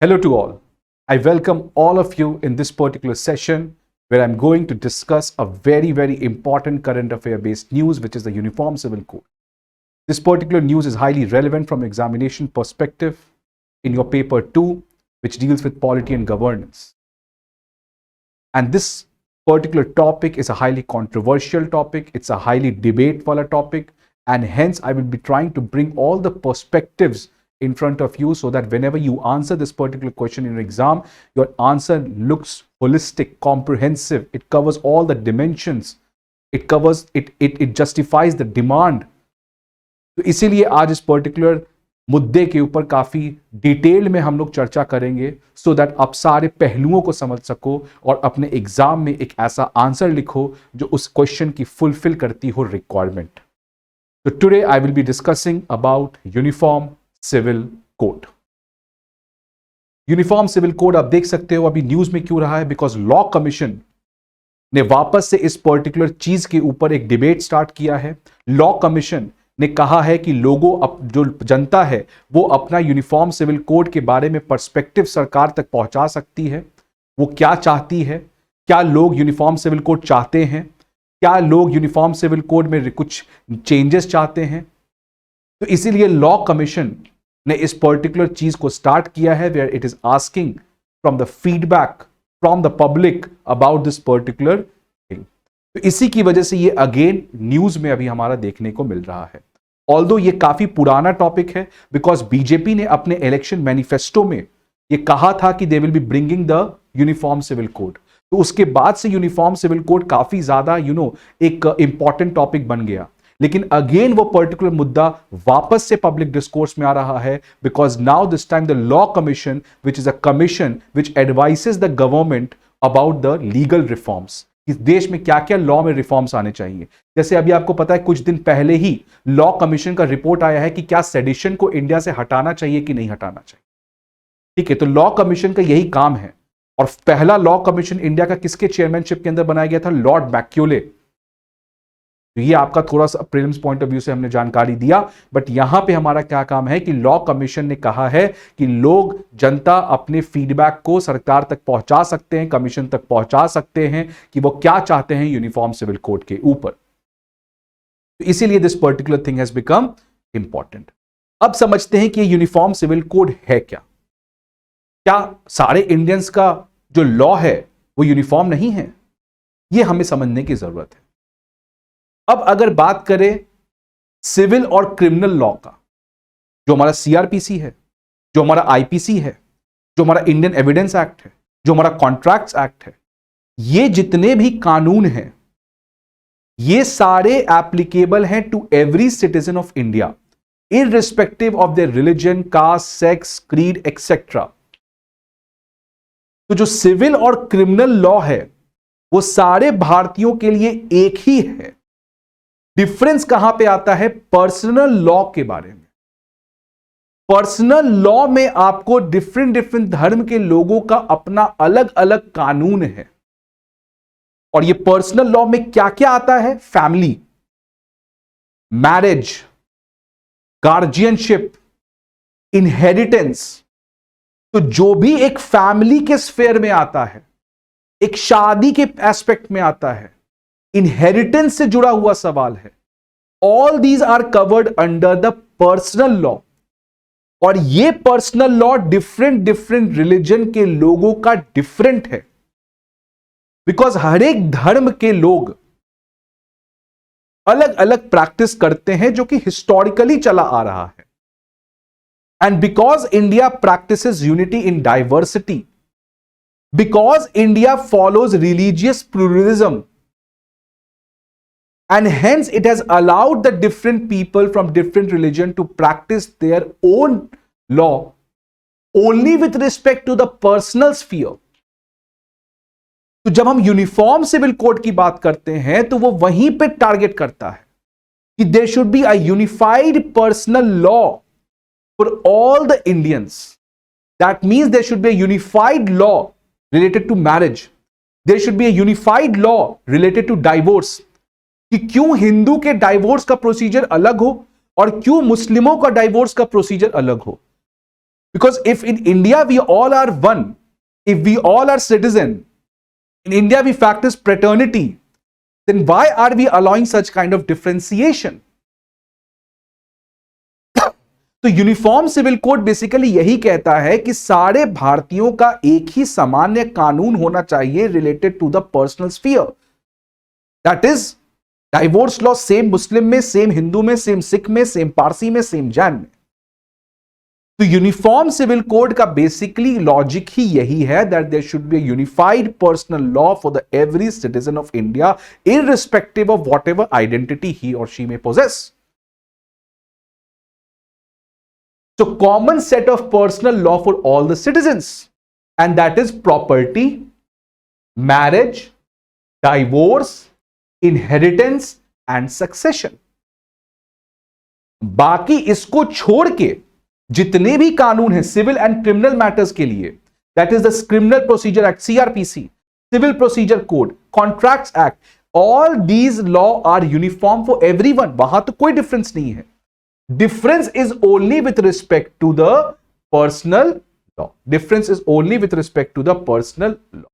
Hello to all. I welcome all of you in this particular session where I'm going to discuss a very important current affair based news, which is the Uniform Civil Code. This particular news is highly relevant from examination perspective in your paper 2, which deals with polity and governance. And this particular topic is a highly controversial topic. It's a highly debate-wala topic. And hence, I will be trying to bring all the perspectives in front of you so that whenever you answer this particular question in your exam, your answer looks holistic, comprehensive. It covers all the dimensions. It justifies the demand. तो इसीलिए आज इस particular मुद्दे के ऊपर काफी detail में हम लोग चर्चा करेंगे सो दैट आप सारे पहलुओं को समझ सको और अपने एग्जाम में एक ऐसा आंसर लिखो जो उस क्वेश्चन की फुलफिल करती हो रिक्वायरमेंट. तो today I will be discussing about uniform civil code. Uniform civil code आप देख सकते हो अभी न्यूज में क्यों रहा है, बिकॉज लॉ कमीशन ने वापस से इस पर्टिकुलर चीज के ऊपर एक डिबेट स्टार्ट किया है. लॉ कमीशन ने कहा है कि लोगों जो जनता है वो अपना यूनिफॉर्म सिविल कोड के बारे में पर्सपेक्टिव सरकार तक पहुंचा सकती है. वो क्या चाहती है, क्या लोग यूनिफॉर्म सिविल कोड चाहते हैं, क्या लोग यूनिफॉर्म सिविल कोड में कुछ चेंजेस चाहते हैं. तो इसीलिए लॉ कमीशन ने इस पर्टिकुलर चीज को स्टार्ट किया है where it is asking from the feedback from the public about this particular thing. तो इसी की वजह से ये अगेन न्यूज में अभी हमारा देखने को मिल रहा है. ऑल्दो ये काफी पुराना टॉपिक है बिकॉज बीजेपी ने अपने इलेक्शन मैनिफेस्टो में ये कहा था कि they will be bringing the uniform civil code. तो उसके बाद से यूनिफॉर्म सिविल कोड काफी ज्यादा एक इंपॉर्टेंट टॉपिक बन गया. लेकिन अगेन वो पर्टिकुलर मुद्दा वापस से पब्लिक डिस्कोर्स में आ रहा है because now this time the law commission which is a commission which advices the government about the legal reforms. इस देश में क्या क्या लॉ में रिफॉर्म्स आने चाहिए. जैसे अभी आपको पता है कुछ दिन पहले ही लॉ कमीशन का रिपोर्ट आया है कि क्या सेडिशन को इंडिया से हटाना चाहिए कि नहीं हटाना चाहिए. ठीक है, तो लॉ कमीशन का यही काम है. और पहला लॉ कमीशन इंडिया का किसके चेयरमैनशिप के अंदर बनाया गया था? Lord Macaulay. तो ये आपका थोड़ा सा प्रीलिम्स पॉइंट ऑफ व्यू से हमने जानकारी दिया. बट यहां पे हमारा क्या काम है कि लॉ कमीशन ने कहा है कि लोग जनता अपने फीडबैक को सरकार तक पहुंचा सकते हैं, कमीशन तक पहुंचा सकते हैं कि वो क्या चाहते हैं यूनिफॉर्म सिविल कोड के ऊपर. तो इसीलिए this particular thing has become important. अब समझते हैं कि यूनिफॉर्म सिविल कोड है क्या. क्या सारे इंडियंस का जो लॉ है वो यूनिफॉर्म नहीं है? ये हमें समझने की जरूरत है. अब अगर बात करें सिविल और क्रिमिनल लॉ का, जो हमारा सीआरपीसी है, जो हमारा आईपीसी है, जो हमारा इंडियन एविडेंस एक्ट है, जो हमारा कॉन्ट्रैक्ट्स एक्ट है, ये जितने भी कानून हैं ये सारे एप्लीकेबल हैं to every citizen of India irrespective of their religion, caste, sex, creed etcetera. तो जो सिविल और क्रिमिनल लॉ है वो सारे भारतीयों के लिए एक ही है. डिफरेंस कहां पे आता है? पर्सनल लॉ के बारे में. पर्सनल लॉ में आपको डिफरेंट धर्म के लोगों का अपना अलग अलग कानून है. और ये पर्सनल लॉ में क्या क्या आता है? Family, marriage, guardianship, inheritance. तो जो भी एक फैमिली के स्फेयर में आता है, एक शादी के एस्पेक्ट में आता है, इनहेरिटेंस से जुड़ा हुआ सवाल है, all these are covered under the personal law. और ये पर्सनल लॉ डिफरेंट रिलीजन के लोगों का डिफरेंट है बिकॉज हर एक धर्म के लोग अलग अलग प्रैक्टिस करते हैं जो कि हिस्टोरिकली चला आ रहा है. And because India practices unity in diversity, because India follows religious pluralism and hence it has allowed the different people from different religion to practice their own law only with respect to the personal sphere. तो जब हम uniform civil code की बात करते हैं तो वो वहीं पे टारगेट करता है कि there should be a unified personal law for all the Indians. That means there should be a unified law related to marriage. There should be a unified law related to divorce. कि क्यों हिंदू के divorce का procedure अलग हो और क्यों मुस्लिमों का डाइवोर्स का प्रोसीजर अलग हो. Because if in India we all are one, if we all are citizen, in India we practice fraternity, then why are we allowing such kind of differentiation? तो यूनिफॉर्म सिविल कोड बेसिकली यही कहता है कि सारे भारतीयों का एक ही सामान्य कानून होना चाहिए related to the personal sphere. That is divorce law same Muslim में, सेम हिंदू में, सेम सिख में, सेम पारसी में, सेम जैन में. तो यूनिफॉर्म सिविल कोड का बेसिकली लॉजिक ही यही है that there should be a unified personal law for the every citizen of India irrespective of whatever identity he और she may possess. So common set of personal law for all the citizens, and that is property, marriage, divorce, inheritance and succession. बाकी इसको छोड़ के जितने भी कानून हैं civil and criminal matters के लिए, that is the Criminal Procedure Act CRPC, Civil Procedure Code, Contracts Act, all these law are uniform for everyone. वहां तो कोई डिफरेंस नहीं है. Difference is only with respect to the personal law. Difference is only with respect to the personal law.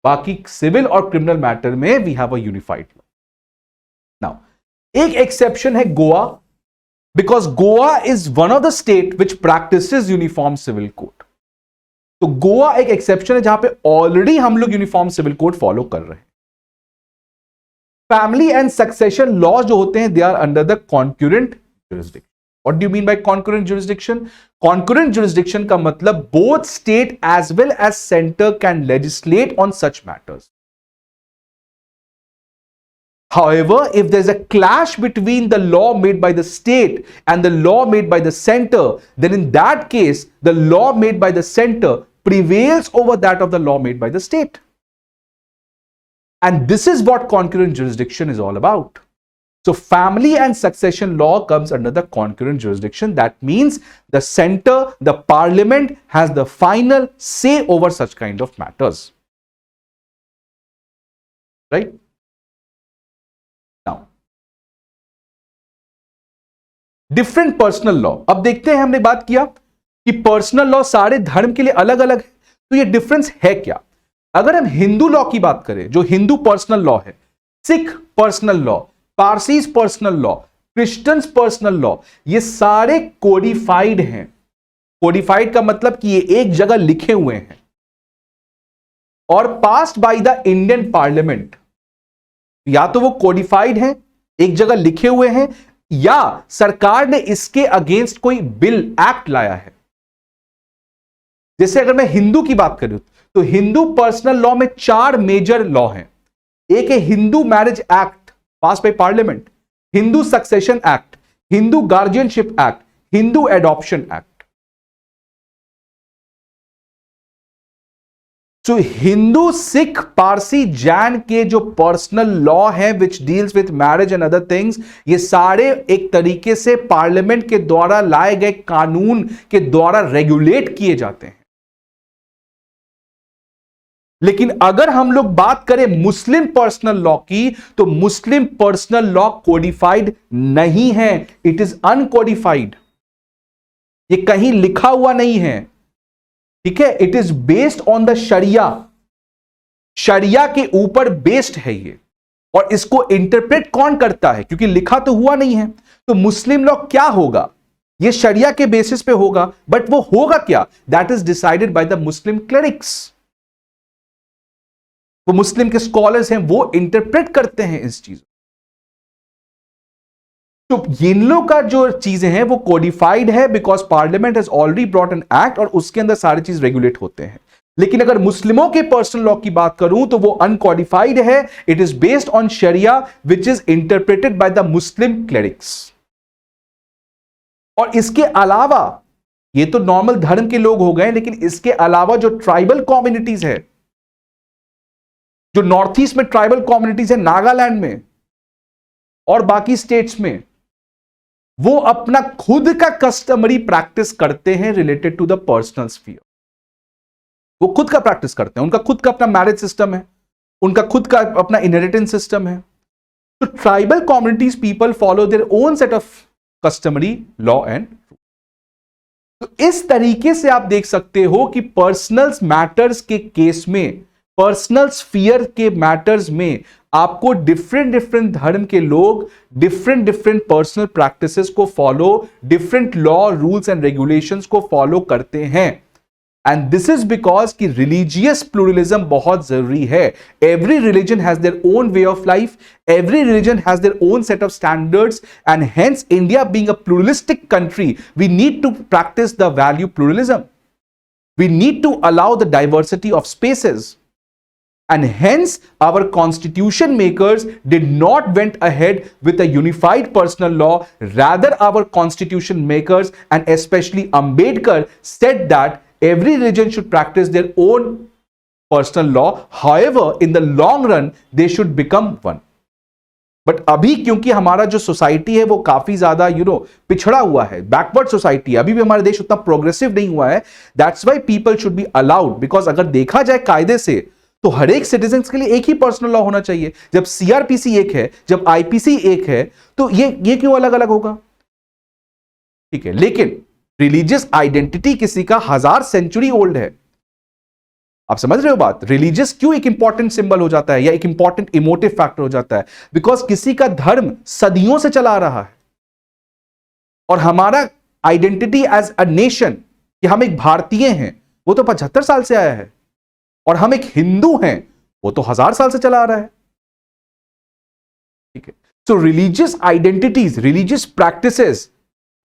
बाकी civil और criminal matter में we have a unified law. Now, एक exception है Goa, because Goa is one of the state which practices uniform civil code. तो गोवा एक exception है जहां पे ऑलरेडी हम लोग यूनिफॉर्म सिविल कोड फॉलो कर रहे हैं. फैमिली एंड सक्सेशन लॉ जो होते हैं they are under the concurrent jurisdiction. What do you mean by concurrent jurisdiction? Concurrent jurisdiction का मतलब both state as well as center can legislate on such matters. However, if there's a clash between the law made by the state and the law made by the center, then in that case, the law made by the center prevails over that of the law made by the state. And this is what concurrent jurisdiction is all about. So family and succession law comes under the concurrent jurisdiction. That means the center, the parliament has the final say over such kind of matters. Right? Now, different personal law. अब देखते हैं, हमने बात किया कि personal law सारे धर्म के लिए अलग अलग है, तो ये डिफरेंस है क्या? अगर हम हिंदू लॉ की बात करें, जो हिंदू पर्सनल लॉ है, Sikh personal law, Parsis personal law, Christians personal law, ये सारे कोडिफाइड हैं. कोडिफाइड का मतलब कि ये एक जगह लिखे हुए हैं और passed by the Indian parliament. या तो वो कोडिफाइड हैं, एक जगह लिखे हुए हैं, या सरकार ने इसके अगेंस्ट कोई बिल एक्ट लाया है. जैसे अगर मैं हिंदू की बात करूं तो हिंदू पर्सनल लॉ में 4 मेजर लॉ हैं. एक है Hindu marriage act passed by parliament, Hindu Succession Act, Hindu Guardianship Act, Hindu Adoption Act. So Hindu, Sikh, Parsi, Jain के जो पर्सनल लॉ है which deals with marriage and other things, ये सारे एक तरीके से पार्लियामेंट के द्वारा लाए गए कानून के द्वारा रेगुलेट किए जाते हैं. लेकिन अगर हम लोग बात करें मुस्लिम पर्सनल लॉ की, तो मुस्लिम पर्सनल लॉ कोडिफाइड नहीं है. It is uncodified. ये कहीं लिखा हुआ नहीं है. ठीक है, it is based on the sharia. शरिया के ऊपर बेस्ड है ये. और इसको इंटरप्रेट कौन करता है? क्योंकि लिखा तो हुआ नहीं है. तो मुस्लिम लॉ क्या होगा? ये शरिया के बेसिस पे होगा, बट वो होगा क्या? That is decided by the Muslim clerics. वो मुस्लिम के स्कॉलर्स हैं, वो इंटरप्रेट करते हैं इस चीज. तो इन लोग का जो चीजें हैं वो कोडिफाइड है because parliament has already brought an act और उसके अंदर सारी चीज रेगुलेट होते हैं. लेकिन अगर मुस्लिमों के पर्सनल लॉ की बात करूं तो वो अनकोडिफाइड है. It is based on sharia which is interpreted by the Muslim clerics. और इसके अलावा ये तो नॉर्मल धर्म के लोग हो गए, लेकिन इसके अलावा जो ट्राइबल कम्युनिटीज है, जो नॉर्थ ईस्ट में ट्राइबल कम्युनिटीज है, नागालैंड में और बाकी स्टेट्स में, वो अपना खुद का कस्टमरी प्रैक्टिस करते हैं related to the personal sphere. वो खुद का प्रैक्टिस करते हैं. उनका खुद का अपना मैरिज सिस्टम है, उनका खुद का अपना इनहेरिटेंस सिस्टम है. तो tribal communities people follow their own set of customary law and तो इस तरीके से आप देख सकते हो कि पर्सनल मैटर्स के केस में, पर्सनल स्फीयर के मैटर्स में आपको डिफरेंट डिफरेंट धर्म के लोग डिफरेंट डिफरेंट पर्सनल प्रैक्टिसेस को follow, different law rules and regulations को फॉलो करते हैं। एंड दिस इज बिकॉज कि रिलीजियस प्लूरलिज्म बहुत जरूरी है। Every religion has their own way of life, every religion has their own set of standards, and hence India being a pluralistic country, we need to practice the value pluralism, we need to allow the diversity of spaces. And hence our constitution makers did not went ahead with a unified personal law. Rather, our constitution makers and especially Ambedkar said that every religion should practice their own personal law. However, in the long run, they should become one. But अभी क्योंकि हमारा जो society है वो काफी ज्यादा पिछड़ा हुआ है, बैकवर्ड सोसाइटी है, अभी भी हमारा देश उतना प्रोग्रेसिव नहीं हुआ है. That's why people should be allowed. Because अगर देखा जाए कायदे से तो हर एक सिटीजन के लिए एक ही पर्सनल लॉ होना चाहिए. जब सीआरपीसी एक है, जब आईपीसी एक है, तो ये क्यों अलग अलग होगा? ठीक है, लेकिन रिलीजियस आइडेंटिटी किसी का 1000 सेंचुरी ओल्ड है. आप समझ रहे हो बात? रिलीजियस क्यों एक इंपॉर्टेंट सिंबल हो जाता है या एक इंपॉर्टेंट इमोटिव फैक्टर हो जाता है? बिकॉज किसी का धर्म सदियों से चला आ रहा है. और हमारा आइडेंटिटी एज अ नेशन कि हम एक भारतीय हैं, वो तो 75 साल से आया है. और हम एक हिंदू हैं, वो तो 1000 साल से चला आ रहा है. ठीक है. So religious identities, religious practices,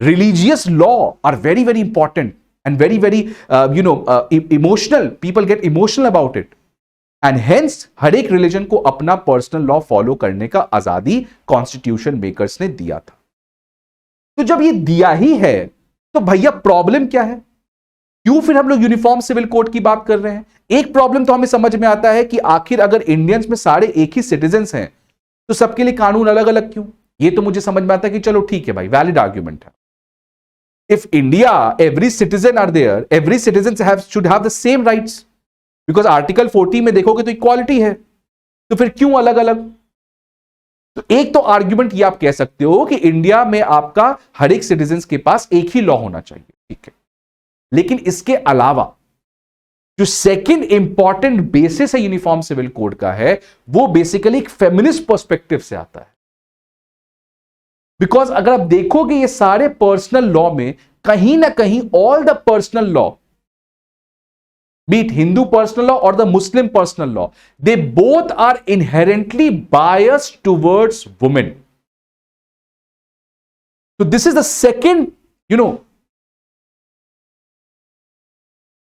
religious law are very very important and very very emotional. People get emotional about it, and hence हर एक रिलीजन को अपना पर्सनल लॉ फॉलो करने का आजादी कॉन्स्टिट्यूशन मेकर्स ने दिया था. तो जब ये दिया ही है तो भैया प्रॉब्लम क्या है? क्यों फिर हम लोग यूनिफॉर्म सिविल कोड की बात कर रहे हैं? एक प्रॉब्लम तो हमें समझ में आता है कि आखिर अगर इंडियंस में सारे एक ही सिटीजन्स हैं तो सबके लिए कानून अलग अलग क्यों? ये तो मुझे समझ में आता है कि चलो ठीक है भाई, वैलिड आर्ग्यूमेंट है. If India, every citizen are there, every citizen should have the same rights, because Article 40 में देखोगे तो इक्वालिटी है, तो फिर क्यों अलग अलग? तो एक तो आर्ग्यूमेंट ये आप कह सकते हो कि इंडिया में आपका हर एक सिटीजन के पास एक ही लॉ होना चाहिए, ठीक है. लेकिन इसके अलावा जो सेकंड इंपॉर्टेंट बेसिस है यूनिफॉर्म सिविल कोड का है, वो बेसिकली एक फेमिनिस्ट पर्सपेक्टिव से आता है. बिकॉज अगर आप देखोगे ये सारे पर्सनल लॉ में कहीं ना कहीं all the personal law, be it Hindu personal law और the Muslim personal law, they both are inherently biased towards women. तो this is the second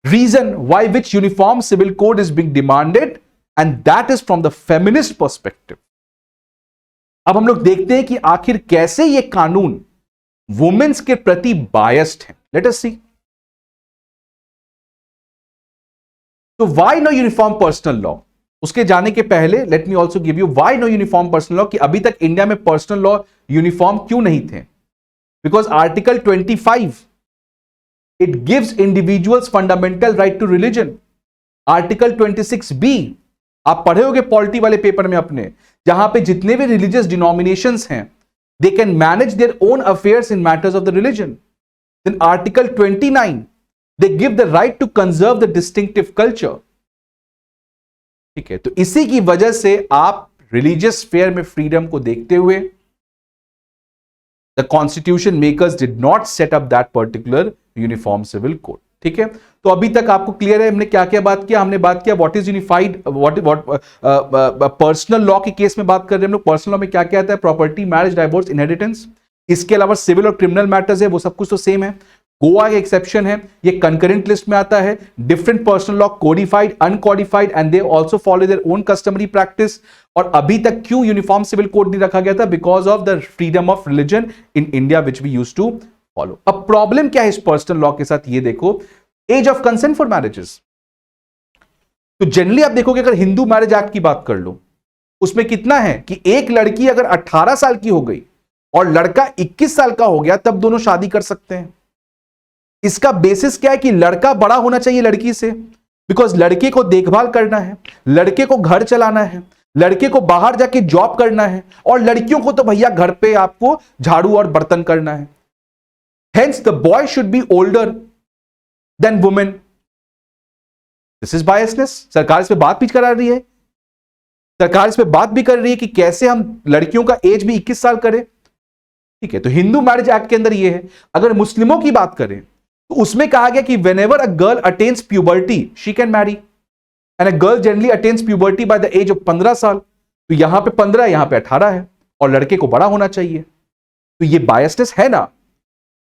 reason why which uniform civil code is being demanded, and that is from the feminist perspective. अब हम लोग देखते हैं कि आखिर कैसे ये कानून वुमेन्स के प्रति बायस्ड है. Let us see. तो why no uniform personal law? उसके जाने के पहले let me also give you why no uniform personal law, कि अभी तक इंडिया में पर्सनल लॉ यूनिफॉर्म क्यों नहीं थे? Because article 25 it gives individuals fundamental right to religion. Article 26B आप पढ़े होगे पॉलिटी वाले पेपर में अपने, जहां पे जितने भी रिलीजियस डिनोमिनेशंस हैं, they can manage their own affairs in matters of the religion. Then Article 29, they give the right to conserve the distinctive culture. ठीक है, तो इसी की वजह से आप रिलीजियस फेयर में फ्रीडम को देखते हुए the constitution makers did not set up that particular uniform civil code. ठीक है, तो अभी तक आपको क्लियर है हमने क्या क्या बात किया? हमने बात किया what is unified, what personal law के केस में बात कर रहे हैं हम लोग. पर्सनल लॉ में क्या क्या आता है? Property, marriage, divorce, inheritance. इसके अलावा सिविल और क्रिमिनल मैटर्स है, वो सब कुछ तो सेम है. गोवा का एक्सेप्शन है, ये कंकरेंट लिस्ट में आता है. Different personal law, codified, uncodified, and they also follow their own customary practice. और अभी तक क्यों यूनिफॉर्म सिविल कोड नहीं रखा गया था? Because of the freedom of religion in India which we used to follow. अब प्रॉब्लम क्या है इस पर्सनल लॉ के साथ? ये देखो, age of consent for marriages. तो जनरली आप देखोगे अगर हिंदू मैरिज एक्ट की बात कर लो, उसमें कितना है कि एक लड़की अगर 18 साल की हो गई और लड़का 21 साल का हो गया, तब दोनों शादी कर सकते हैं. इसका बेसिस क्या है कि लड़का बड़ा होना चाहिए लड़की से, बिकॉज लड़के को देखभाल करना है, लड़के को घर चलाना है, लड़के को बाहर जाके जॉब करना है, और लड़कियों को तो भैया घर पे आपको झाड़ू और बर्तन करना है. Hence the boy should be older then women. This is biasness. सरकार इस पे बात भी करा रही है, सरकार इस पे बात भी कर रही है कि कैसे हम लड़कियों का एज भी 21 साल करें। ठीक है, तो हिंदू मैरिज एक्ट के अंदर ये है। अगर मुस्लिमों की बात करें तो उसमें कहा गया कि whenever a girl attains puberty she can marry, and a girl generally attains puberty by the age of 15 साल। तो यहां पे 15 है, यहां पे 18 है, और लड़के को बड़ा होना चाहिए। तो ये बायसनेस है ना।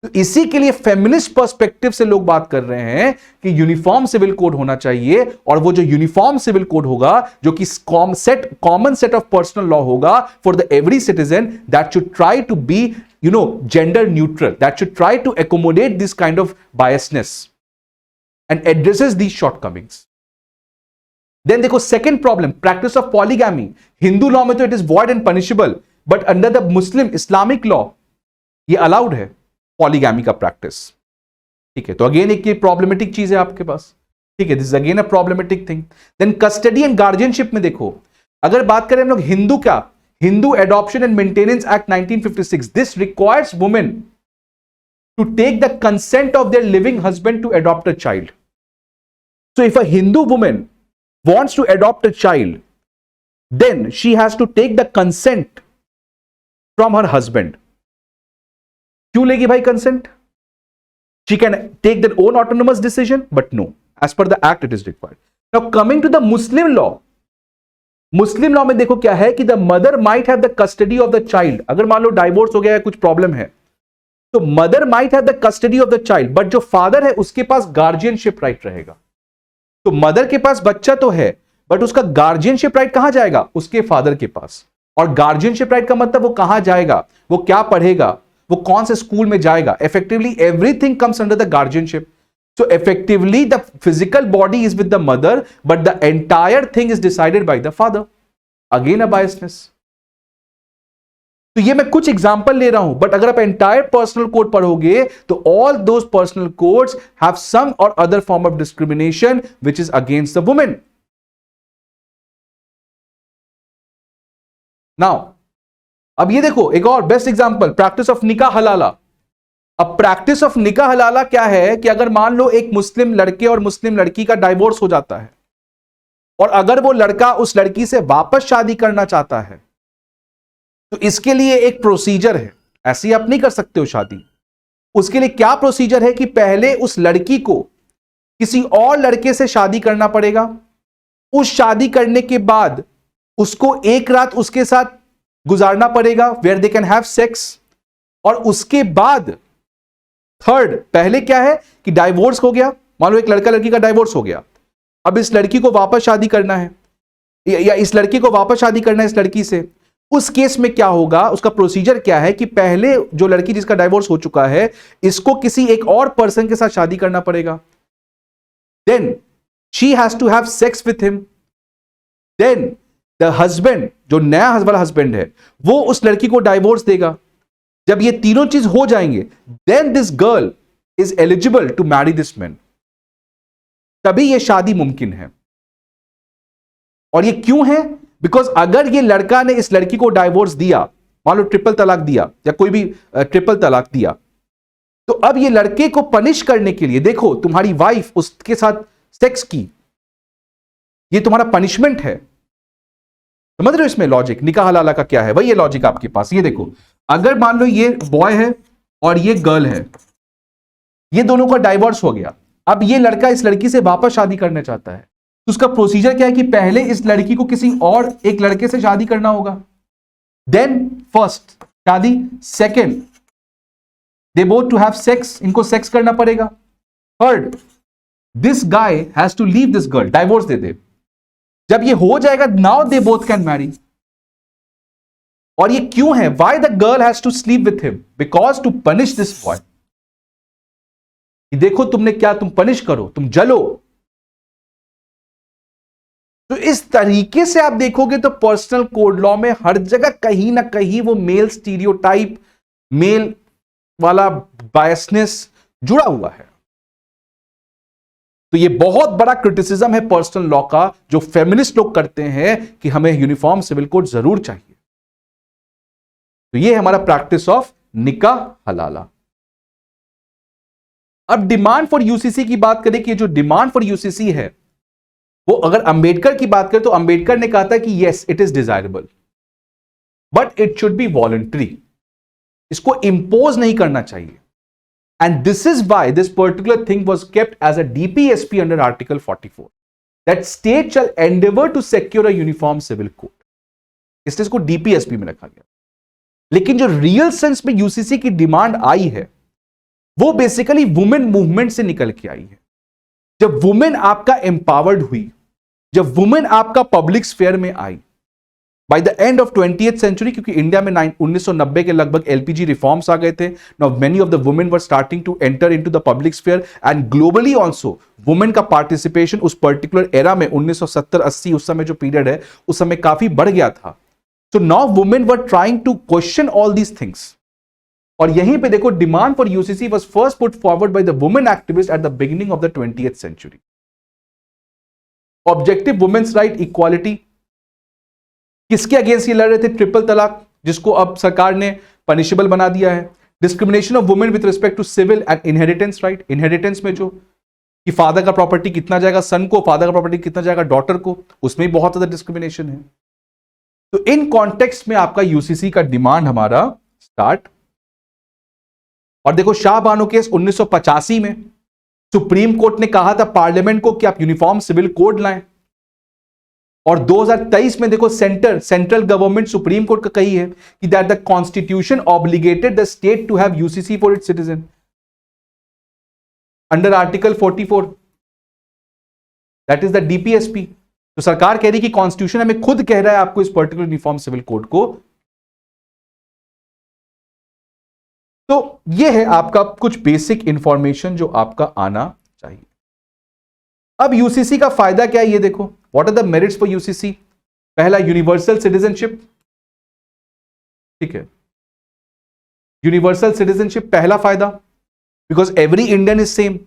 तो इसी के लिए फेमिनिस्ट पर्सपेक्टिव से लोग बात कर रहे हैं कि यूनिफॉर्म सिविल कोड होना चाहिए, और वो जो यूनिफॉर्म सिविल कोड होगा, जो कि common set of personal law होगा for the every citizen, that should try to be gender neutral, that should try to accommodate this kind of biasness and addresses these shortcomings. Then देखो second problem, practice of polygamy. Hindu law में तो it is void and punishable, but under the Muslim Islamic law ये allowed है polygamy का practice. ठीक है, तो again एक ये प्रॉब्लमेटिक चीज है आपके पास। ठीक है, this is again a problematic thing. Then custody and guardianship में देखो, अगर बात करें हम लोग हिंदू क्या, Hindu adoption and maintenance act 1956, this requires women to take the consent of their living husband to adopt a child. So if a Hindu women wants to adopt a child, then she has to take the consent from her husband. क्यों लेगी भाई consent? She can take their own autonomous decision, but no, as per the act it is required. Now coming to the Muslim law, Muslim law में देखो क्या है कि the mother might have the custody of the child. अगर मान लो divorce हो गया है, कुछ प्रॉब्लम है, तो mother might have the custody of the child, but जो फादर है उसके पास गार्जियनशिप राइट रहेगा। तो मदर के पास बच्चा तो है, बट उसका गार्जियनशिप राइट कहां जाएगा? उसके फादर के पास। और गार्जियनशिप राइट का मतलब वो कहां जाएगा, वो क्या पढ़ेगा, वो कौन से स्कूल में जाएगा, effectively everything comes under the guardianship. So effectively the physical body is with the mother, but the entire thing is decided by the father. Again a biasness. तो ये मैं कुछ एग्जांपल ले रहा हूं, बट अगर आप एंटायर पर्सनल कोड पढ़ोगे तो all those personal codes have some और other form of discrimination which is against the women. Now अब ये देखो एक और बेस्ट एग्जांपल, प्रैक्टिस ऑफ निकाह हलाला। अब प्रैक्टिस ऑफ निकाह हलाला क्या है कि अगर मान लो एक मुस्लिम लड़के और मुस्लिम लड़की का डाइवोर्स हो जाता है, और अगर वो लड़का उस लड़की से वापस शादी करना चाहता है, तो इसके लिए एक प्रोसीजर है। ऐसे ही आप नहीं कर सकते हो शादी। उसके लिए क्या प्रोसीजर है कि पहले उस लड़की को किसी और लड़के से शादी करना पड़ेगा। उस शादी करने के बाद उसको एक रात उसके साथ गुजारना पड़ेगा, where they can have sex. और उसके बाद थर्ड, पहले क्या है कि डाइवोर्स हो गया, मान लो एक लड़का लड़की का डाइवोर्स हो गया, अब इस लड़की को वापस शादी करना है, या इस लड़की को वापस शादी करना है इस लड़की से। उस केस में क्या होगा, उसका प्रोसीजर क्या है कि पहले जो लड़की जिसका डाइवोर्स हो चुका है, इसको किसी एक और पर्सन के साथ शादी करना पड़ेगा। Then she has to have sex with him. Then the husband, जो नया वाला हस्बैंड है, वो उस लड़की को डाइवोर्स देगा। जब ये तीनों चीज हो जाएंगे, then this girl is eligible to marry this man, तभी ये शादी मुमकिन है। और ये क्यों है? बिकॉज अगर ये लड़का ने इस लड़की को डाइवोर्स दिया, मान लो ट्रिपल तलाक दिया या कोई भी ट्रिपल तलाक दिया, तो अब ये लड़के को पनिश करने के लिए, देखो तुम्हारी वाइफ उसके साथ सेक्स की, ये तुम्हारा पनिशमेंट है। समझ रहे हो इसमें लॉजिक निकाह हलाला का क्या है? वही ये लॉजिक आपके पास। ये देखो, अगर मान लो ये बॉय है और ये गर्ल है, ये दोनों का डाइवोर्स हो गया, अब ये लड़का इस लड़की से वापस शादी करना चाहता है, तो उसका प्रोसीजर क्या है कि पहले इस लड़की को किसी और एक लड़के से शादी करना होगा। देन फर्स्ट शादी, second they both to have sex, इनको सेक्स करना पड़ेगा। Third, this guy has to leave this girl, divorce दे दे। जब ये हो जाएगा, now they both can marry. और ये क्यों है? Why the girl has to sleep with him? Because to punish this boy. देखो तुमने क्या, तुम पनिश करो, तुम जलो। तो इस तरीके से आप देखोगे तो पर्सनल कोड लॉ में हर जगह कहीं ना कहीं वो मेल स्टीरियोटाइप, मेल वाला बायसनेस जुड़ा हुआ है। तो ये बहुत बड़ा क्रिटिसिज्म है पर्सनल लॉ का, जो फेमिनिस्ट लोग करते हैं कि हमें यूनिफॉर्म सिविल कोड जरूर चाहिए। तो ये है हमारा प्रैक्टिस ऑफ निकाह हलाला। अब डिमांड फॉर यूसीसी की बात करें कि जो डिमांड फॉर यूसीसी है वो अगर अंबेडकर की बात करें तो अंबेडकर ने कहा था कि yes it is desirable but it should be voluntary, इसको इंपोज नहीं करना चाहिए। And this is why this particular thing was kept as a DPSP under article 44 that state shall endeavour to secure a uniform civil code, इसलिए इसको DPSP में रखा गया। लेकिन जो रियल सेंस में यूसीसी की डिमांड आई है वो बेसिकली वुमेन मूवमेंट से निकल के आई है। जब वुमेन आपका एम्पावर्ड हुई, जब वुमेन आपका पब्लिक स्फेयर में I by the end of 20th century, क्योंकि इंडिया में 1990 के लगभग एलपीजी रिफॉर्म्स आ गए थे, now many of the women were starting to enter into the public sphere and globally also women का पार्टिसिपेशन उस पर्टिकुलर एरा में 1970-80 उस समय जो पीरियड है उस समय काफी बढ़ गया था। So now women were trying to question all these things. और यहीं पे देखो demand for UCC was first put forward by the women activists at the beginning of the 20th century. Objective women's right equality, किसके against ये लड़ रहे थे? Triple तलाक, जिसको अब सरकार ने पनिशेबल बना दिया है। Discrimination of women with respect to civil and inheritance right, inheritance में जो कि फादर का प्रॉपर्टी कितना जाएगा सन को, फादर का प्रॉपर्टी कितना जाएगा डॉटर को, उसमें भी बहुत ज्यादा डिस्क्रिमिनेशन है। तो इन कॉन्टेक्स्ट में आपका यूसीसी का डिमांड हमारा स्टार्ट। और देखो शाह बानो केस 1985 में सुप्रीम कोर्ट ने कहा था पार्लियामेंट को कि आप यूनिफॉर्म सिविल कोड लाएं, और 2023 में देखो सेंट्रल गवर्नमेंट सुप्रीम कोर्ट का कही है कि that the constitution obligated the state to have UCC for its citizen under article 44, that is the DPSP. तो सरकार कह रही कि कॉन्स्टिट्यूशन हमें खुद कह रहा है आपको इस पर्टिकुलर यूनिफॉर्म सिविल कोड को। तो यह है आपका कुछ बेसिक इंफॉर्मेशन जो आपका आना चाहिए। अब यूसीसी का फायदा क्या है ये देखो, what are the merits for UCC. पहला यूनिवर्सल सिटीजनशिप, ठीक है, यूनिवर्सल सिटीजनशिप पहला फायदा, because every Indian is same,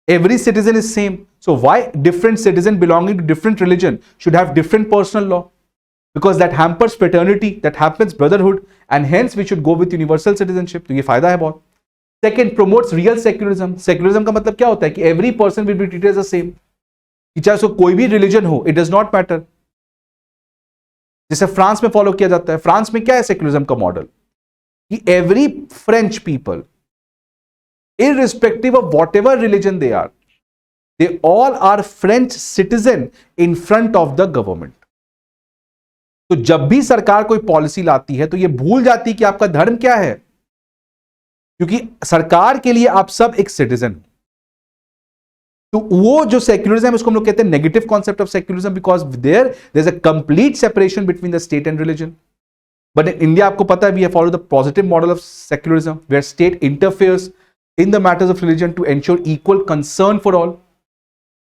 every citizen is same, so why different citizen belonging to different religion should have different personal law? Because that hampers fraternity, that hampers brotherhood, and hence we should go with universal citizenship. तो ये फायदा है बहुत। Second, promotes real secularism. Secularism का मतलब क्या होता है कि every person will be treated as the same, कि चाहे उसको कोई भी religion हो, it does not matter। जैसे फ्रांस में फॉलो किया जाता है। फ्रांस में क्या है सेक्युलरिज्म का मॉडल कि every French people, irrespective of whatever religion they are, they all are French citizen in front of the government. तो जब भी सरकार कोई पॉलिसी लाती है तो ये भूल जाती है कि आपका धर्म क्या है, क्योंकि सरकार के लिए आप सब एक सिटीजन। तो वो जो सेक्युलरिज्म है उसको हम लोग कहते हैं negative concept of secularism, because there is a complete separation between the state and religion. But in India आपको पता है we follow the positive model of secularism where state interferes in the matters of religion to ensure equal concern for all.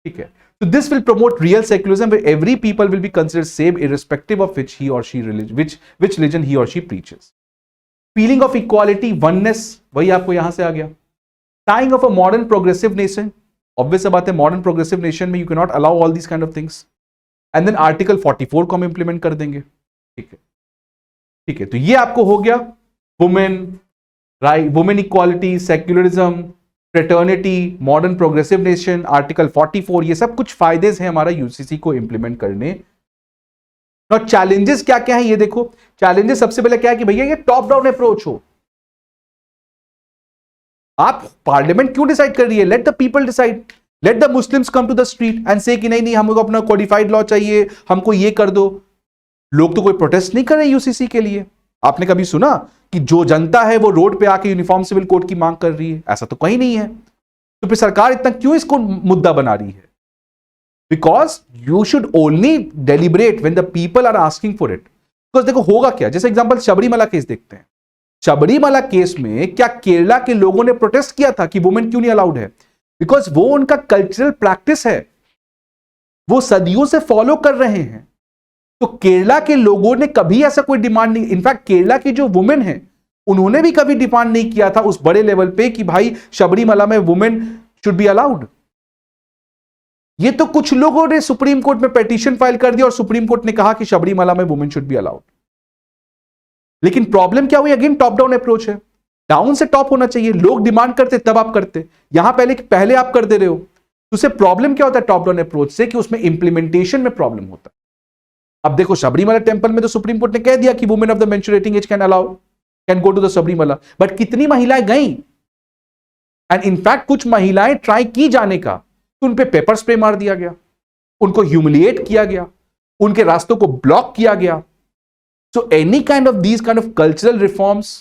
ठीक है, so this will promote real secularism where every people will be considered same irrespective of which he or she religion, which religion he or she preaches. Feeling of equality, oneness, वही आपको यहां से आ गया। Tying of a modern progressive nation, obvious बात है modern progressive nation में you cannot allow all these kind of things. And then article 44 को हम implement कर देंगे। ठीक है, ठीक है, तो ये आपको हो गया women, right, women equality, secularism, fraternity, modern progressive nation, article 44, ये सब कुछ फायदे हैं हमारा यूसीसी को इंप्लीमेंट करने। और चैलेंजेस क्या क्या है ये देखो। चैलेंजेस सबसे पहले क्या है कि भैया ये टॉप डाउन अप्रोच हो। आप पार्लियामेंट क्यों डिसाइड कर रही है? Let the people decide, let the Muslims come to the street and say कि नहीं नहीं हमको अपना कोडिफाइड लॉ चाहिए, हमको ये कर दो। लोग तो कोई प्रोटेस्ट नहीं कर रहे यूसीसी के लिए। आपने कभी सुना कि जो जनता है वो रोड पे आके यूनिफॉर्म सिविल कोड की मांग कर रही है? ऐसा तो कहीं नहीं है। तो फिर सरकार इतना क्यों इसको मुद्दा बना रही है? Because you should only deliberate when the people are asking for it. Because देखो होगा क्या, जैसे एग्जांपल शबरीमला केस देखते हैं। शबरीमला केस में क्या केरला के लोगों ने प्रोटेस्ट किया था कि वुमेन क्यों नहीं अलाउड है? बिकॉज वो उनका कल्चरल प्रैक्टिस है, वो सदियों से फॉलो कर रहे हैं। तो केरला के लोगों ने कभी ऐसा कोई डिमांड नहीं, इनफैक्ट केरला की जो वुमेन है उन्होंने भी कभी डिमांड नहीं किया था उस बड़े लेवल पे कि भाई शबरीमला में वुमेन शुड बी अलाउड। ये तो कुछ लोगों ने सुप्रीम कोर्ट में पिटीशन फाइल कर दिया और सुप्रीम कोर्ट ने कहा कि शबरीमला में वुमेन शुड बी अलाउड। लेकिन प्रॉब्लम क्या हुई? अगेन टॉप डाउन अप्रोच है। डाउन से टॉप होना चाहिए। लोग डिमांड करते तब आप करते, यहां पहले आप कर दे रहे हो, तो उससे प्रॉब्लम क्या होता है टॉप डाउन अप्रोच से, कि उसमें इंप्लीमेंटेशन में प्रॉब्लम होता है। अब देखो सबरीमला टेंपल में तो सुप्रीम कोर्ट ने कह दिया कि women of the menstruating age can go to the Sabarimala, but कितनी महिलाएं गई? एंड इनफैक्ट कुछ महिलाएं ट्राई की जाने का, तो उन पे पेपर स्प्रे मार दिया गया, उनको ह्यूमिलिएट किया गया, उनके रास्तों को ब्लॉक किया गया। So any kind of these kind of cultural reforms,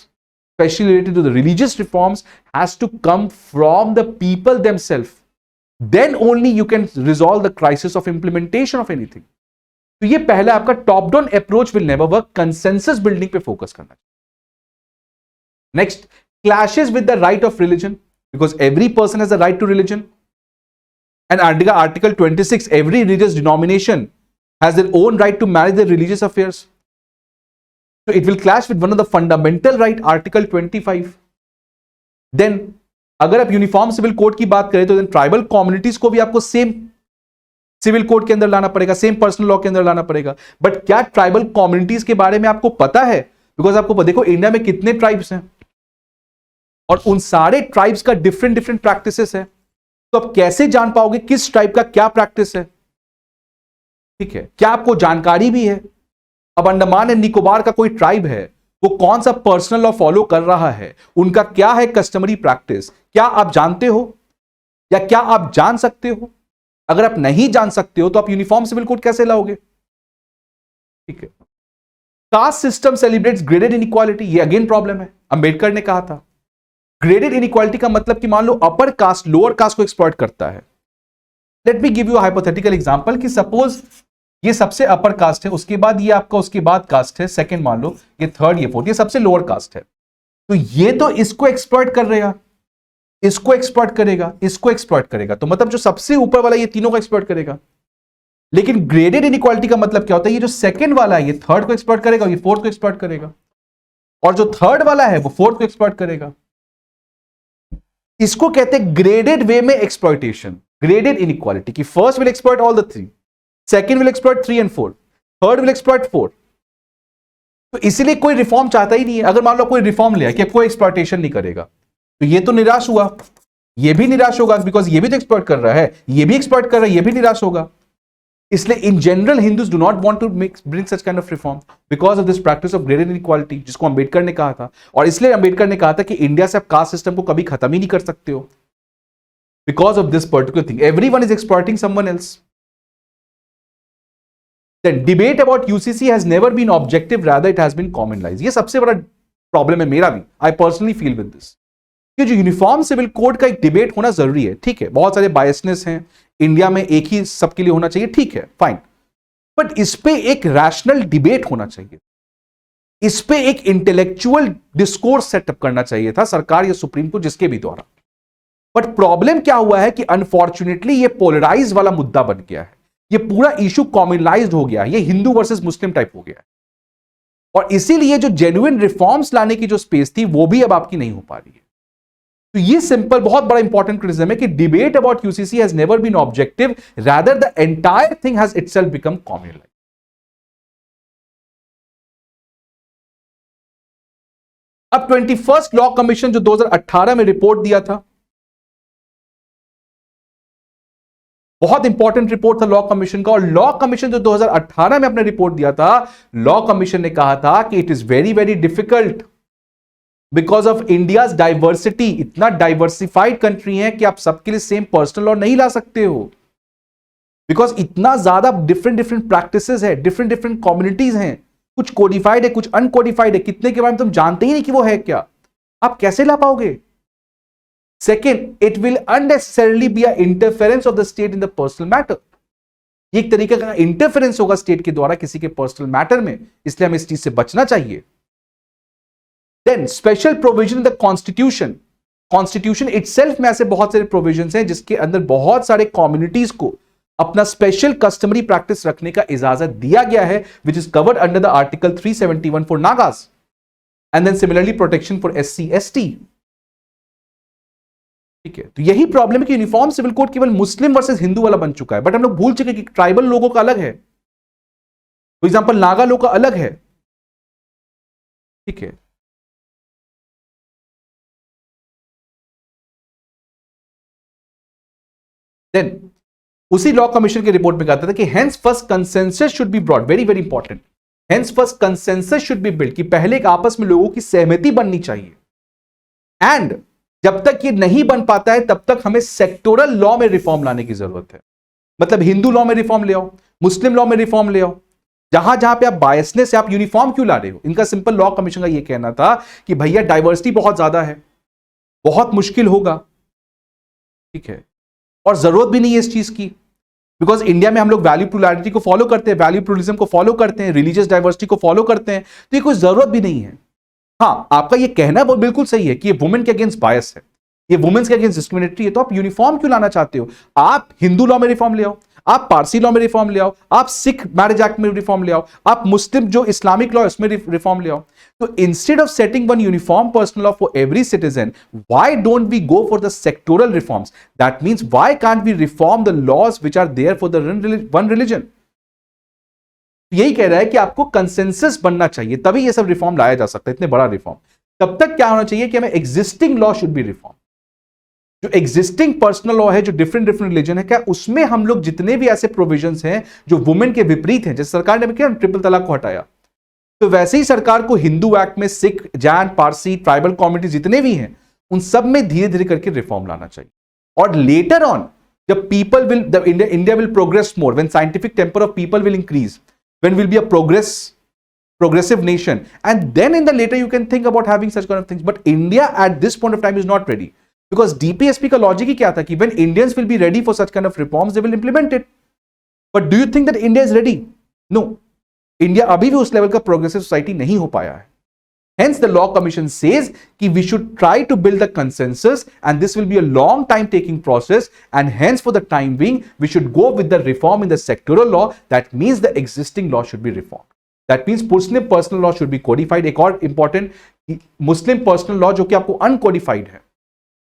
especially related to the religious reforms, has to come from the people themselves. Then only you can resolve the crisis of implementation of anything. तो ये पहला आपका top down approach will never work, consensus building पे focus करना। Next, clashes with the right of religion, because every person has a right to religion, and article 26, every religious denomination has their own right to manage their religious affairs. So it will clash with one of the fundamental right, article 25. Then अगर आप uniform civil code की बात करें तो then tribal communities को भी आपको same civil code के अंदर लाना पड़ेगा, सेम पर्सनल लॉ के अंदर लाना पड़ेगा। बट क्या ट्राइबल कम्युनिटीज के बारे में आपको पता है? बिकॉज आपको देखो इंडिया में कितने ट्राइब्स हैं और उन सारे ट्राइब्स का डिफरेंट डिफरेंट प्रैक्टिसेस है, तो आप कैसे जान पाओगे किस ट्राइब का क्या प्रैक्टिस है? ठीक है, क्या आपको जानकारी भी है? अब अंडमान एंड निकोबार का कोई ट्राइब है, वो कौन सा पर्सनल लॉ फॉलो कर रहा है, उनका क्या है कस्टमरी प्रैक्टिस, क्या आप जानते हो या क्या आप जान सकते हो? अगर आप नहीं जान सकते हो तो आप यूनिफॉर्म सिविल कोड कैसे लाओगे? ठीक है, caste system celebrates graded inequality, ये अगेन प्रॉब्लम है। अंबेडकर ने कहा था ग्रेडेड इनइक्वालिटी का मतलब कि मान लो अपर कास्ट लोअर कास्ट को एक्सप्लॉइट करता है। Let me give you a hypothetical example कि सपोज ये सबसे अपर कास्ट है, उसके बाद ये आपका उसके बाद कास्ट है, सेकंड मान लो, ये थर्ड, ये फोर्थ, ये सबसे लोअर कास्ट है। तो ये तो इसको एक्सप्लॉइट कर रहेगा, इसको एक्सप्लॉइट करेगा, इसको एक्सप्लॉइट करेगा, तो मतलब जो सबसे ऊपर वाला ये तीनों को एक्सप्लॉइट करेगा। लेकिन ग्रेडेड इनइक्वालिटी का मतलब क्या होता है? ये जो सेकंड वाला है ये थर्ड को एक्सप्लॉइट करेगा, ये फोर्थ को एक्सप्लॉइट करेगा, और जो थर्ड वाला है वो फोर्थ को एक्सप्लॉइट करेगा। इसको कहते हैं ग्रेडेड वे में एक्सप्लॉइटेशन, ग्रेडेड इनइक्वालिटी की first will exploit all the three, second will exploit 3 and 4, third will exploit 4। तो इसीलिए कोई रिफॉर्म चाहता ही नहीं है। अगर मान लो कोई रिफॉर्म लिया कि कोई एक्सप्लॉइटेशन नहीं करेगा, तो ये तो निराश हुआ, ये भी निराश होगा, बिकॉज ये भी तो एक्सप्लॉइट कर रहा है, ये भी एक्सप्लॉइट कर रहा है, ये भी निराश होगा। इसलिए in general Hindus do not want to bring such kind of reform because of this practice of graded inequality, जिसको अंबेडकर ने कहा था। और इसलिए अंबेडकर ने कहा था कि इंडिया से आप कास्ट सिस्टम को कभी खत्म ही नहीं कर सकते हो, because of this particular thing, everyone is exploiting someone else. Then debate about UCC has never been objective, rather it has been commonalized. ये सबसे बड़ा प्रॉब्लम है मेरा भी, I personally feel with this, कि जो यूनिफॉर्म सिविल कोड का एक डिबेट होना जरूरी है। ठीक है, बहुत सारे बायसनेस हैं इंडिया में, एक ही सबके लिए होना चाहिए, ठीक है फाइन, बट इस पे एक रैशनल डिबेट होना चाहिए, इस पे एक इंटेलेक्चुअल डिस्कोर्स सेटअप करना चाहिए था सरकार या सुप्रीम कोर्ट जिसके भी द्वारा। बट प्रॉब्लम क्या हुआ है कि अनफॉर्चुनेटली ये पोलराइज वाला मुद्दा बन गया है, ये पूरा इशू कॉमनलाइज्ड हो गया है, ये हिंदू वर्सेस मुस्लिम टाइप हो गया है, और इसीलिए जो जेन्युइन रिफॉर्म्स लाने की जो स्पेस थी वो भी अब आपकी नहीं हो पा रही है। तो ये सिंपल बहुत बड़ा इंपॉर्टेंट क्रिटिसिज्म है कि debate about UCC has never been objective, rather the entire thing has itself become communalised. अब 21st लॉ कमीशन जो 2018 में रिपोर्ट दिया था, बहुत इंपॉर्टेंट रिपोर्ट था लॉ कमीशन का, और लॉ कमीशन जो 2018 में अपने रिपोर्ट दिया था, लॉ कमीशन ने कहा था कि it is very very difficult because of India's diversity. इतना डाइवर्सिफाइड कंट्री है कि आप सबके लिए सेम पर्सनल लॉ नहीं ला सकते हो, बिकॉज इतना ज्यादा डिफरेंट डिफरेंट प्रैक्टिसेस है, डिफरेंट डिफरेंट कम्युनिटीज हैं, कुछ कोडिफाइड है, कुछ अनकोडिफाइड है, कितने के बारे में तुम जानते ही नहीं कि वो है क्या, आप कैसे ला पाओगे? Second, it will unnecessarily be an interference of the state in the personal matter. ये एक तरीके का इंटरफेरेंस होगा स्टेट के द्वारा किसी के पर्सनल मैटर में, इसलिए हमें इस चीज से बचना चाहिए। Then special provision in the constitution. Constitution itself में ऐसे बहुत सारे प्रोविजंस हैं जिसके अंदर बहुत सारे कम्युनिटीज को अपना स्पेशल कस्टमरी प्रैक्टिस रखने का इजाजत दिया गया है, which is covered under the article 371 for Nagas, and then similarly protection for SC/ST। ठीक है, तो यही प्रॉब्लम है कि यूनिफॉर्म सिविल कोड केवल मुस्लिम वर्सेस हिंदू वाला बन चुका है, बट हम लोग भूल चुके कि ट्राइबल लोगों का अलग है, फॉर एग्जांपल नागा लोग का अलग है। ठीक है, देन उसी लॉ कमीशन की रिपोर्ट में कहता था कि hence first consensus should be brought, very very important, hence first consensus should be build, कि पहले एक आपस में लोगों की सहमति बननी चाहिए, एंड जब तक ये नहीं बन पाता है तब तक हमें सेक्टोरल लॉ में रिफॉर्म लाने की जरूरत है। मतलब हिंदू लॉ में रिफॉर्म ले आओ, मुस्लिम लॉ में रिफॉर्म ले आओ, जहां जहां पे आप बायसनेस से आप यूनिफॉर्म क्यों ला रहे हो। इनका सिंपल लॉ कमीशन का ये कहना था कि भैया डाइवर्सिटी बहुत ज्यादा है, बहुत मुश्किल होगा, ठीक है, और जरूरत भी नहीं है इस चीज की, बिकॉज इंडिया में हम लोग वैल्यू प्लुरैलिटी को फॉलो करते हैं, वैल्यू प्लुरलिज्म को फॉलो करते हैं, रिलीजियस डाइवर्सिटी को फॉलो करते हैं, तो ये कोई जरूरत भी नहीं है। हाँ, आपका ये कहना वो बिल्कुल सही है कि ये वुमेन के अगेंस्ट बायस है, ये वुमेन्स के अगेंस्ट डिस्क्रिमिनेटरी है, तो आप यूनिफॉर्म क्यों लाना चाहते हो। आप हिंदू लॉ में रिफॉर्म ले आओ, आप पारसी लॉ में रिफॉर्म ले आओ, आप सिख मैरिज एक्ट में रिफॉर्म ले आओ, आप मुस्लिम जो इस्लामिक लॉ उसमें रिफॉर्म ले आओ। तो instead of setting one uniform personal law for every citizen, why don't we go for the sectoral reforms. That means why can't we reform the laws which are there for the one religion. यही कह रहा है कि आपको consensus बनना चाहिए, तभी ये सब रिफॉर्म लाया जा सकता है, इतने बड़ा रिफॉर्म। तब तक क्या होना चाहिए कि हमें existing law should be reform. जो एग्जिस्टिंग पर्सनल लॉ है, जो डिफरेंट डिफरेंट रिलीजन है, क्या उसमें हम लोग जितने भी ऐसे प्रोविजंस हैं जो वुमेन के विपरीत हैं, जैसे सरकार ने क्या ट्रिपल तलाक को हटाया, तो वैसे ही सरकार को हिंदू एक्ट में सिख, जैन, पारसी, ट्राइबल कम्युनिटी जितने भी हैं, उन सब में धीरे धीरे करके रिफॉर्म लाना चाहिए। और लेटर ऑन जब people will, the India will progress more, when scientific temper of people will increase, when will be a progressive nation, and then in the later you can think about having such kind of things. But India at this point of time is not ready, because DPSP का logic ही क्या था कि when Indians will be ready for such kind of reforms they will implement it. But do you think that India is ready? No. India अभी भी उस level का progressive society नहीं हो पाया है। Hence the law commission says कि we should try to build a consensus, and this will be a long time taking process, and hence for the time being we should go with the reform in the sectoral law. That means the existing law should be reformed. That means Muslim personal law should be codified. एक और important Muslim personal law जो कि आपको uncodified है,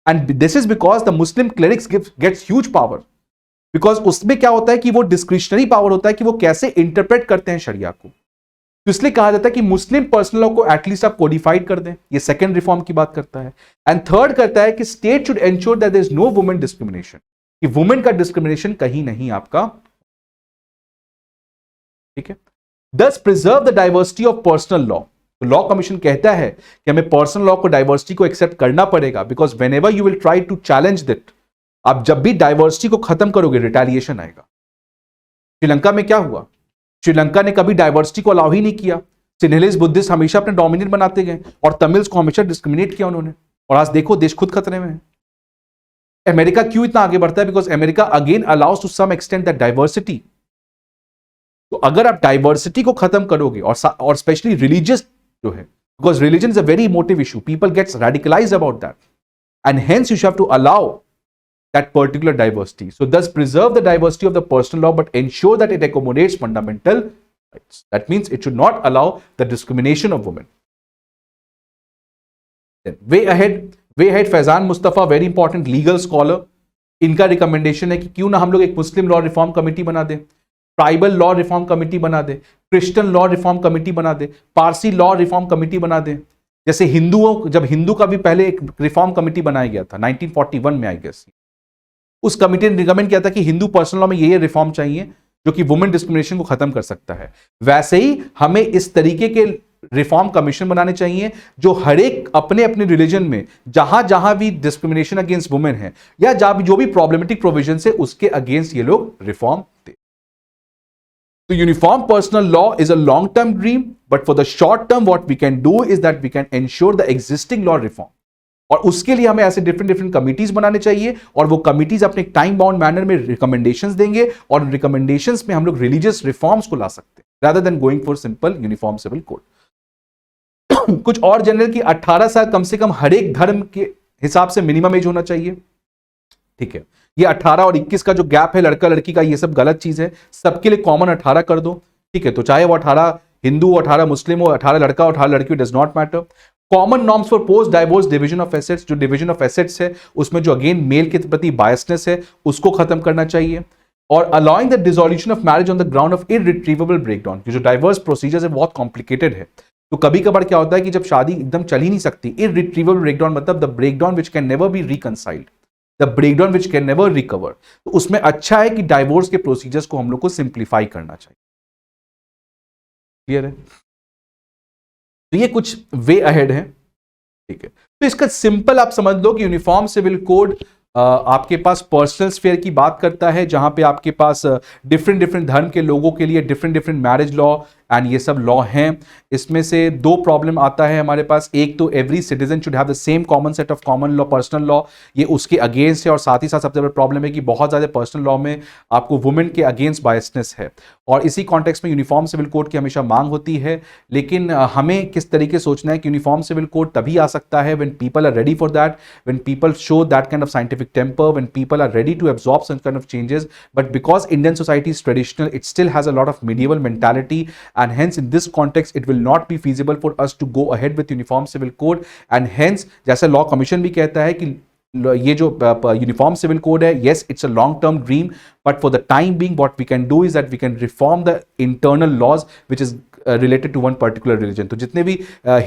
and this is because the Muslim clerics gets huge power, because उसमें क्या होता है कि वो discretionary power होता है कि वो कैसे interpret करते हैं शरिया को। तो इसलिए कहा जाता है कि मुस्लिम पर्सनल लॉ को एटलीस्ट आप कोडिफाइड कर दें। ये सेकंड रिफॉर्म की बात करता है। एंड थर्ड करता है कि state should ensure that there is no women discrimination, कि वुमेन का डिस्क्रिमिनेशन कहीं नहीं आपका, ठीक है। Thus preserve the diversity of personal law. तो लॉ कमीशन कहता है कि हमें पर्सनल लॉ को, डाइवर्सिटी को एक्सेप्ट करना पड़ेगा, because whenever you will try to challenge that, आप जब भी डाइवर्सिटी को खत्म करोगे रिटेलिएशन आएगा। श्रीलंका में क्या हुआ, श्रीलंका ने कभी डाइवर्सिटी को अलाउ ही नहीं किया। सिन्हलिस बुद्धिस्ट हमेशा अपने डोमिनेट बनाते गए और तमिल्स को हमेशा डिस्क्रिमिनेट किया उन्होंने, और आज देखो देश खुद खतरे में है। अमेरिका क्यों इतना आगे बढ़ता है, because America again allows to some extent that diversity. तो अगर आप डाइवर्सिटी को खत्म करोगे, और स्पेशली रिलीजियस जो है, because religion is a very emotive issue, people gets radicalized about that, and hence you have to allow that particular diversity. So thus preserve the diversity of the personal law, but ensure that it accommodates fundamental rights. That means it should not allow the discrimination of women. Then way ahead Faizan Mustafa, very important legal scholar, इनका recommendation है कि क्यों ना हम लोग एक मुस्लिम law reform committee बना दे, tribal law reform committee बना दे, क्रिश्चियन लॉ रिफॉर्म कमेटी बना दे, पारसी लॉ रिफॉर्म कमेटी बना दे। जैसे हिंदुओं, जब हिंदू का भी पहले एक रिफॉर्म कमेटी बनाया गया था 1941 में, आई गेस, उस कमिटी ने रिकमेंड किया था कि हिंदू पर्सनल लॉ में ये रिफॉर्म चाहिए जो कि वुमेन डिस्क्रिमिनेशन को खत्म कर सकता है। वैसे ही हमें इस तरीके के रिफॉर्म कमीशन बनाने चाहिए जो हर एक अपने अपने रिलीजन में जहां जहां भी डिस्क्रिमिनेशन अगेंस्ट वुमेन है, या जो भी प्रॉब्लमेटिक प्रोविजन है, उसके अगेंस्ट ये लोग रिफॉर्म दे। तो uniform personal law is a long term dream, but for the short term what we can do is that we can ensure the existing law reform, और उसके लिए हमें ऐसे डिफरेंट डिफरेंट कमिटीज बनाने चाहिए, और वो कमिटीज अपने टाइम बाउंड मैनर में रिकमेंडेशंस देंगे, और रिकमेंडेशंस में हम लोग रिलीजियस रिफॉर्म्स को ला सकते हैं rather than going for simple uniform civil code. कुछ और जनरल की 18 साल कम से कम हर एक धर्म के हिसाब से मिनिमम एज होना चाहिए, ठीक है। ये 18 और 21 का जो गैप है लड़का लड़की का, ये सब गलत चीज है, सबके लिए कॉमन 18 कर दो, ठीक है। तो चाहे वो 18 हिंदू, 18 मुस्लिम हो, 18 लड़का, 18 लड़की, does not matter. Common norms for post divorce division of assets, जो डिवीजन ऑफ एसेट्स है उसमें जो अगेन मेल के प्रति बायसनेस है उसको खत्म करना चाहिए, और allowing the dissolution of marriage on the ground of irretrievable breakdown. जो डाइवर्स प्रोसीजर्स है बहुत कॉम्प्लिकेटेड है, तो कभी कभार क्या होता है कि जब शादी एकदम चल ही नहीं सकती, इररिट्रीवेबल ब्रेकडाउन मतलब the breakdown which can never be reconciled, the breakdown which can never recover. तो उसमें अच्छा है कि डाइवोर्स के प्रोसीजर्स को हम लोग को सिंप्लीफाई करना चाहिए। क्लियर है? तो ये कुछ वे अहेड है, ठीक है। तो इसका सिंपल आप समझ लो कि यूनिफॉर्म सिविल कोड आपके पास पर्सनल स्फेयर की बात करता है, जहां पे आपके पास डिफरेंट डिफरेंट धर्म के लोगों के लिए different different marriage law and ये सब लॉ हैं। इसमें से दो प्रॉब्लम आता है हमारे पास, एक तो every citizen should have the same common set of common law personal law, ये उसके अगेंस्ट है। और साथ ही साथ सबसे बड़ा प्रॉब्लम है कि बहुत ज़्यादा पर्सनल लॉ में आपको वुमेन के अगेंस्ट बायसनेस है, और इसी कॉन्टेक्स्ट में यूनिफॉर्म सिविल कोड की हमेशा मांग होती है। लेकिन हमें किस तरीके सोचना है कि यूनिफॉर्म सिविल कोड तभी आ सकता है when people are ready for that, when people show that kind of scientific temper, when people are ready to absorb such kind of changes. But because Indian society is traditional, it still has a lot of medieval mentality, and hence in this context it will not be feasible for us to go ahead with uniform civil code। and hence जैसे law commission भी कहता है कि ये जो uniform civil code है, yes it's a long term dream, but for the time being what we can do is that we can reform the internal laws which is related to one particular religion। तो जितने भी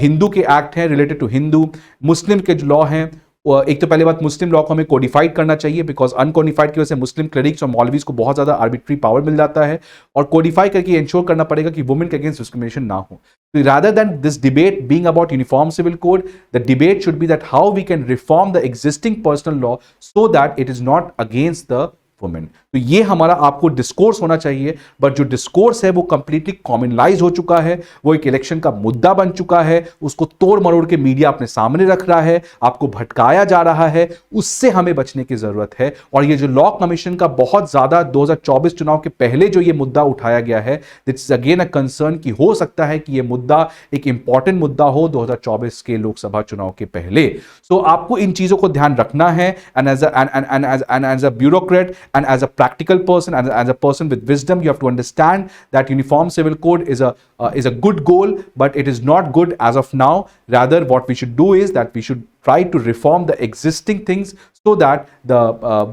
हिंदू के act हैं related to Hindu, मुस्लिम के जो law हैं, एक तो पहले बात मुस्लिम लॉ को हमें कोडिफाइड करना चाहिए, बिकॉज अनकोडिफाइड की वजह से मुस्लिम क्लरिक्स और मौलवीज को बहुत ज्यादा आर्बिट्री पावर मिल जाता है, और कोडिफाई करके इंश्योर करना पड़ेगा कि वुमेन के अगेंस्ट डिस्क्रिमिनेशन ना हो। तो rather than this debate being about uniform civil code, the debate should be that how we can reform the existing personal law so that it is not against the women. तो ये हमारा आपको discourse होना चाहिए, but जो discourse है वो completely कॉमनलाइज हो चुका है, वो एक इलेक्शन का मुद्दा बन चुका है, उसको तोड़ मरोड़ के मीडिया अपने सामने रख रहा है, आपको भटकाया जा रहा है, उससे हमें बचने की जरूरत है। और ये जो लॉ कमीशन का बहुत ज्यादा 2024 चुनाव के पहले जो ये मुद्दा उठाया गया है, this is again a concern कि हो सकता है कि ये मुद्दा एक इंपॉर्टेंट मुद्दा हो 2024 के लोकसभा चुनाव के पहले। सो आपको इन चीजों को ध्यान रखना है, and as a bureaucrat and as a practical person and as a person with wisdom, you have to understand that uniform civil code is a good goal, but it is not good as of now. Rather what we should do is that we should try to reform the existing things so that the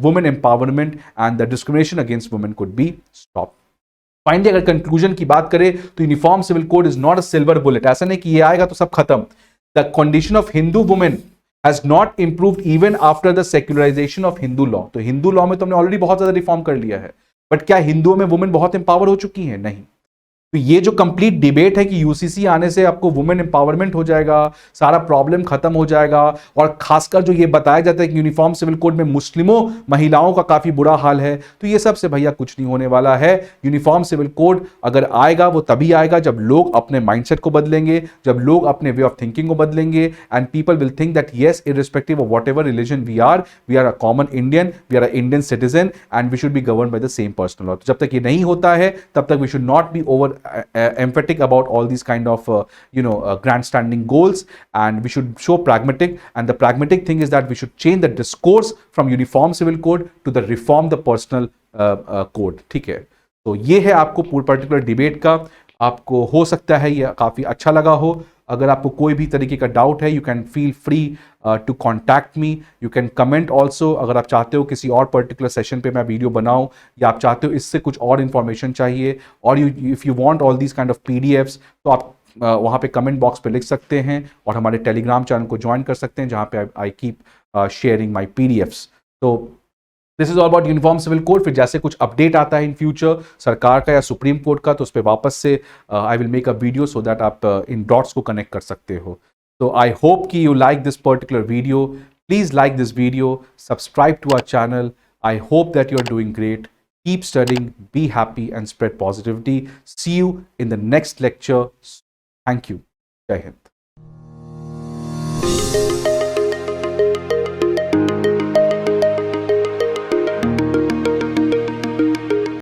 women empowerment and the discrimination against women could be stopped। Finally अगर conclusion की बात करें तो uniform civil code is not a silver bullet. ऐसा नहीं कि ये आएगा तो सब खत्म। The condition of Hindu women has not improved even after the secularization of Hindu law। तो हिंदू लॉ में तो हमने ऑलरेडी बहुत ज्यादा रिफॉर्म कर लिया है, बट क्या हिंदुओं में वुमेन बहुत एम्पावर हो चुकी है? नहीं। तो ये जो कंप्लीट डिबेट है कि यूसीसी आने से आपको वुमेन एम्पावरमेंट हो जाएगा, सारा प्रॉब्लम खत्म हो जाएगा, और खासकर जो ये बताया जाता है कि यूनिफॉर्म सिविल कोड में मुस्लिमों महिलाओं का काफी बुरा हाल है, तो ये सब से भैया कुछ नहीं होने वाला है। यूनिफॉर्म सिविल कोड अगर आएगा वो तभी आएगा जब लोग अपने माइंडसेट को बदलेंगे, जब लोग अपने वे ऑफ थिंकिंग को बदलेंगे, and people will think that yes irrespective of whatever religion we are a common Indian, we are a Indian citizen and we should be govern by the same personal law. जब तक ये नहीं होता है तब तक we should not be over emphatic about all these kind of grandstanding goals, and we should show pragmatic, and the pragmatic thing is that we should change the discourse from uniform civil code to the reform the personal code। ठीक है, तो ये है आपको particular debate का। आपको हो सकता है ये काफी अच्छा लगा हो। अगर आपको कोई भी तरीके का डाउट है, you can feel free to contact me, you can comment also. अगर आप चाहते हो किसी और पर्टिकुलर सेशन पे मैं वीडियो बनाऊं, या आप चाहते हो इससे कुछ और इन्फॉर्मेशन चाहिए, और if you want all these kind of PDFs, तो आप वहाँ पे कमेंट बॉक्स पे लिख सकते हैं, और हमारे टेलीग्राम चैनल को ज्वाइन कर सकते हैं, जहाँ पे I keep sharing my PDFs. तो this is all about uniform civil code. फिर जैसे कुछ अपडेट आता है इन फ्यूचर सरकार का या सुप्रीम कोर्ट का, तो उस पर वापस से I will make a video so that आप इन डॉट्स को कनेक्ट कर सकते हो। तो आई होप कि you like this particular video. Please like this video, subscribe to our channel. I hope that you are doing great. Keep studying, be happy, and spread positivity. See you in the next lecture. Thank you. Jai Hind.